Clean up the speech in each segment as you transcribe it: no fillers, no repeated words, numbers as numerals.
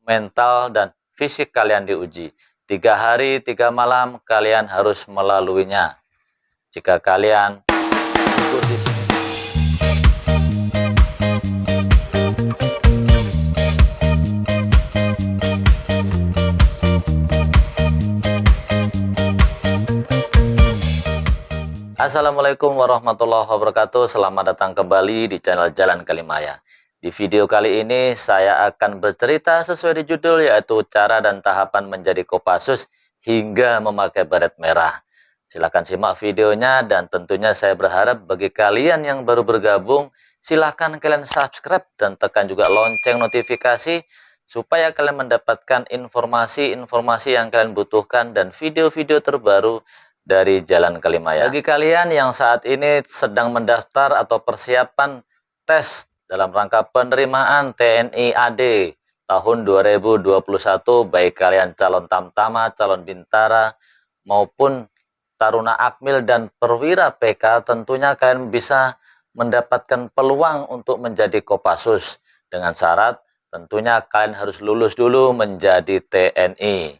mental dan fisik kalian diuji. 3 hari 3 malam kalian harus melaluinya. Jika kalian tidur di sini, Assalamualaikum warahmatullahi wabarakatuh. Selamat datang kembali di channel Jalan Kalimaya. Di video kali ini saya akan bercerita sesuai di judul, yaitu cara dan tahapan menjadi Kopassus hingga memakai beret merah. Silahkan simak videonya, dan tentunya saya berharap bagi kalian yang baru bergabung, silahkan kalian subscribe dan tekan juga lonceng notifikasi supaya kalian mendapatkan informasi-informasi yang kalian butuhkan dan video-video terbaru dari Jalan Kalimaya. Bagi kalian yang saat ini sedang mendaftar atau persiapan tes dalam rangka penerimaan TNI AD tahun 2021, baik kalian calon Tamtama, calon Bintara, maupun Taruna Akmil dan Perwira PK, tentunya kalian bisa mendapatkan peluang untuk menjadi Kopassus dengan syarat tentunya kalian harus lulus dulu menjadi TNI.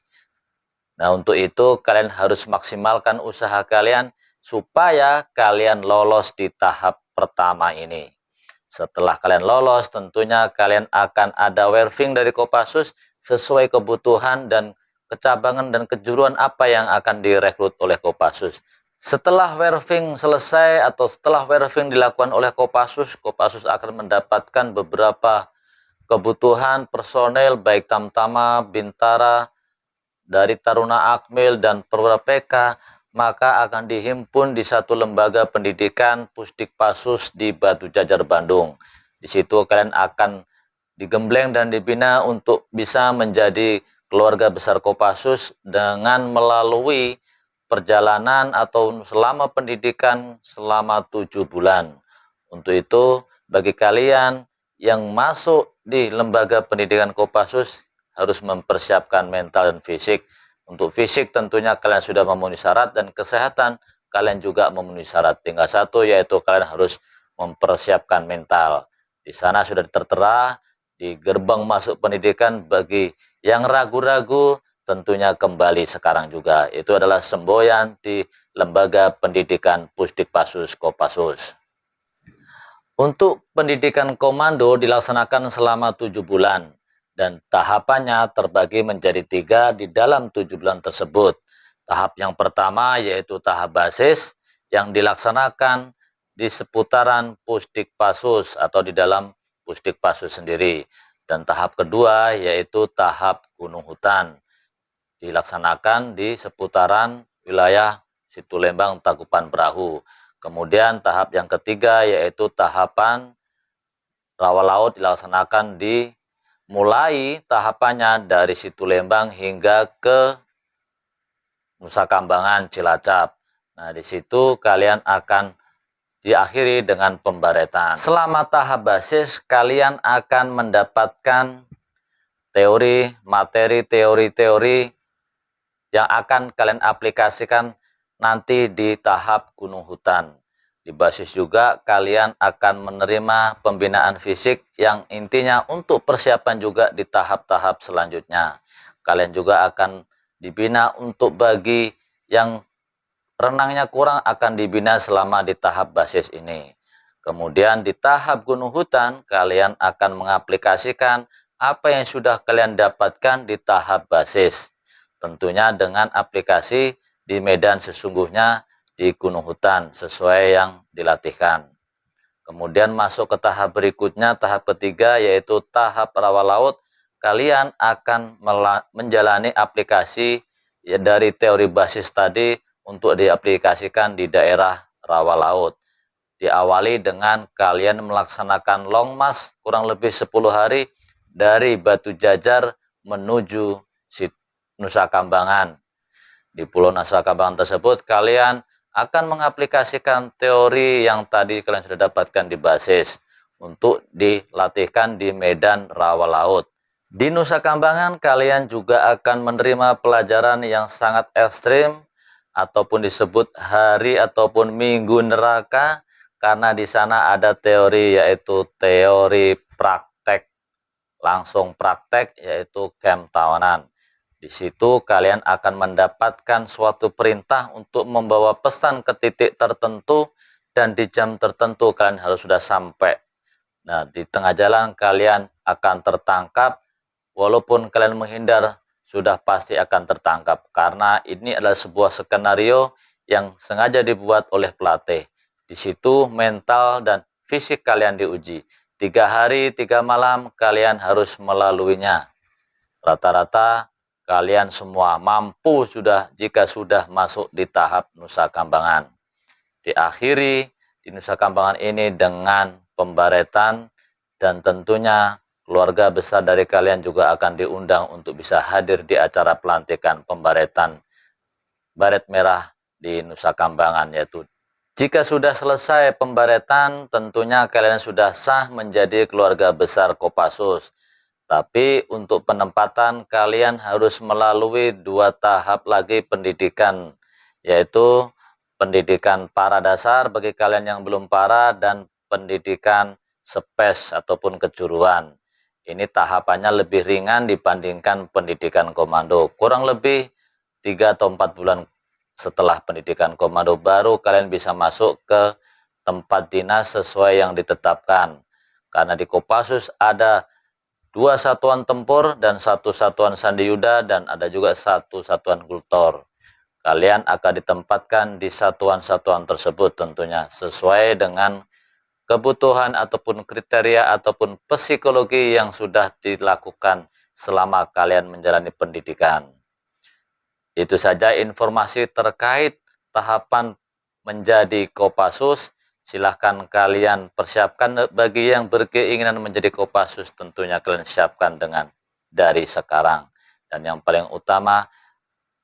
Nah, untuk itu kalian harus maksimalkan usaha kalian supaya kalian lolos di tahap pertama ini. Setelah kalian lolos, tentunya kalian akan ada werving dari Kopassus sesuai kebutuhan dan kecabangan dan kejuruan apa yang akan direkrut oleh Kopassus. Setelah werving selesai atau setelah werving dilakukan oleh Kopassus, Kopassus akan mendapatkan beberapa kebutuhan personel baik Tamtama, Bintara, dari Taruna Akmil dan Perwira PK, maka akan dihimpun di satu lembaga pendidikan Pusdikpassus di Batu Jajar, Bandung. Di situ kalian akan digembleng dan dibina untuk bisa menjadi keluarga besar Kopassus dengan melalui perjalanan atau selama pendidikan selama 7 bulan. Untuk itu, bagi kalian yang masuk di lembaga pendidikan Kopassus, harus mempersiapkan mental dan fisik. Untuk fisik tentunya kalian sudah memenuhi syarat, dan kesehatan kalian juga memenuhi syarat. Tinggal satu, yaitu kalian harus mempersiapkan mental. Di sana sudah tertera di gerbang masuk pendidikan. Bagi yang ragu-ragu, tentunya kembali sekarang juga. Itu adalah semboyan di lembaga pendidikan Pusdikpassus Kopassus. Untuk pendidikan komando dilaksanakan selama 7 bulan. Dan tahapannya terbagi menjadi 3 di dalam 7 bulan tersebut. Tahap yang pertama yaitu tahap basis yang dilaksanakan di seputaran Pusdikpassus atau di dalam Pusdikpassus sendiri. Dan tahap kedua yaitu tahap gunung hutan, dilaksanakan di seputaran wilayah Situlembang, Tangkuban Perahu. Kemudian tahap yang ketiga yaitu tahapan rawa laut, dilaksanakan di mulai tahapannya dari Situlembang hingga ke Nusa Kambangan, Cilacap. Nah, di situ kalian akan diakhiri dengan pembaretan. Selama tahap basis, kalian akan mendapatkan teori, materi, teori-teori yang akan kalian aplikasikan nanti di tahap gunung hutan. Di basis juga kalian akan menerima pembinaan fisik yang intinya untuk persiapan juga di tahap-tahap selanjutnya. Kalian juga akan dibina untuk bagi yang renangnya kurang, akan dibina selama di tahap basis ini. Kemudian di tahap gunung hutan kalian akan mengaplikasikan apa yang sudah kalian dapatkan di tahap basis. Tentunya dengan aplikasi di medan sesungguhnya di gunung hutan sesuai yang dilatihkan. Kemudian masuk ke tahap berikutnya, tahap ketiga yaitu tahap rawa laut. Kalian akan menjalani aplikasi ya dari teori basis tadi untuk diaplikasikan di daerah rawa laut. Diawali dengan kalian melaksanakan long march kurang lebih 10 hari dari Batu Jajar menuju Nusa Kambangan. Di Pulau Nusa Kambangan tersebut kalian akan mengaplikasikan teori yang tadi kalian sudah dapatkan di basis untuk dilatihkan di medan rawa laut. Di Nusa Kambangan kalian juga akan menerima pelajaran yang sangat ekstrim ataupun disebut hari ataupun minggu neraka, karena di sana ada teori yaitu teori praktek langsung praktek, yaitu camp tahunan. Di situ kalian akan mendapatkan suatu perintah untuk membawa pesan ke titik tertentu dan di jam tertentu kalian harus sudah sampai. Nah, di tengah jalan kalian akan tertangkap, walaupun kalian menghindar, sudah pasti akan tertangkap. Karena ini adalah sebuah skenario yang sengaja dibuat oleh pelatih. Di situ mental dan fisik kalian diuji. 3 hari, 3 malam kalian harus melaluinya. Rata-rata kalian semua mampu jika sudah masuk di tahap Nusa Kambangan. Diakhiri di Nusa Kambangan ini dengan pembaretan, dan tentunya keluarga besar dari kalian juga akan diundang untuk bisa hadir di acara pelantikan pembaretan baret merah di Nusa Kambangan. Yaitu jika sudah selesai pembaretan, tentunya kalian sudah sah menjadi keluarga besar Kopassus. Tapi untuk penempatan kalian harus melalui 2 tahap lagi pendidikan, yaitu pendidikan para dasar bagi kalian yang belum para dan pendidikan spes ataupun kejuruan. Ini tahapannya lebih ringan dibandingkan pendidikan komando. Kurang lebih 3 atau 4 bulan setelah pendidikan komando baru kalian bisa masuk ke tempat dinas sesuai yang ditetapkan. Karena di Kopassus ada 2 satuan tempur dan 1 satuan Sandi Yuda, dan ada juga 1 satuan Gultor. Kalian akan ditempatkan di satuan-satuan tersebut tentunya sesuai dengan kebutuhan ataupun kriteria ataupun psikologi yang sudah dilakukan selama kalian menjalani pendidikan. Itu saja informasi terkait tahapan menjadi Kopassus. Silahkan kalian persiapkan. Bagi yang berkeinginan menjadi Kopassus, tentunya kalian siapkan dari sekarang. Dan yang paling utama,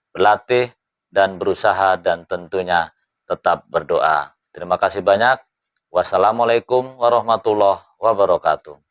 berlatih dan berusaha, dan tentunya tetap berdoa. Terima kasih banyak. Wassalamualaikum warahmatullahi wabarakatuh.